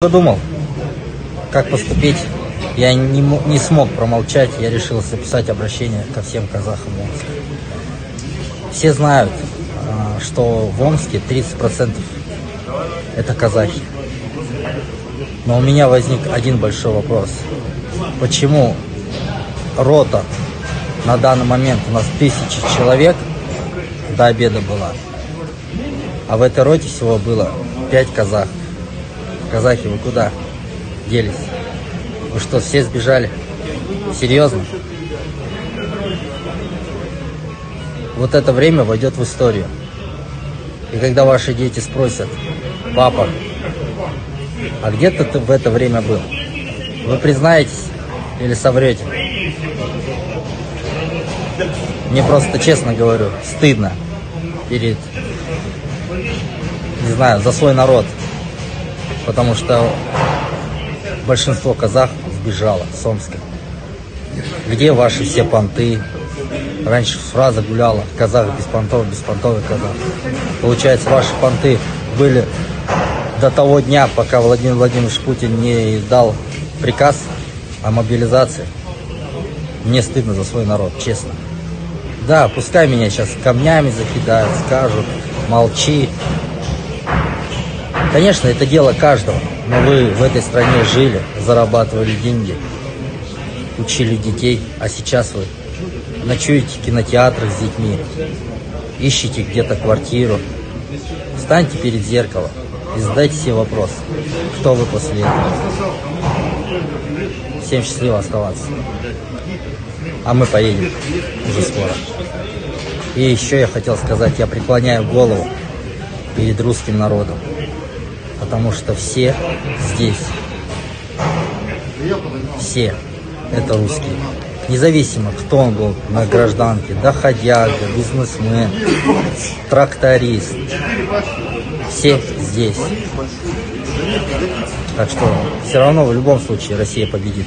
Думал, как поступить. Я не смог промолчать, я решил записать обращение ко всем казахам Омска. Все знают, что в Омске 30% это казахи. Но у меня возник один большой вопрос. Почему рота на данный момент у нас 1000 человек до обеда была, а в этой роте всего было 5 казахов? Казахи, вы куда делись? Вы что, все сбежали? Серьезно? Вот это время войдет в историю. И когда ваши дети спросят: папа, а где ты в это время был? Вы признаетесь или соврете? Мне просто, честно говорю, стыдно перед, не знаю, за свой народ. Потому что большинство казахов сбежало с Омска. Где ваши все понты? Раньше фраза гуляла: казах беспонтовый казах. Получается, ваши понты были до того дня, пока Владимир Владимирович Путин не дал приказ о мобилизации. Мне стыдно за свой народ, честно. Да, пускай меня сейчас камнями закидают, скажут: молчи. Конечно, это дело каждого, но вы в этой стране жили, зарабатывали деньги, учили детей, а сейчас вы ночуете в кинотеатрах с детьми, ищете где-то квартиру. Встаньте перед зеркалом и задайте себе вопрос: кто вы после этого? Всем счастливо оставаться. А мы поедем уже скоро. И еще я хотел сказать, я преклоняю голову перед русским народом. Потому что все здесь, все это русские. Независимо, кто он был на гражданке: доходяга, бизнесмен, тракторист. Все здесь. Так что все равно в любом случае Россия победит.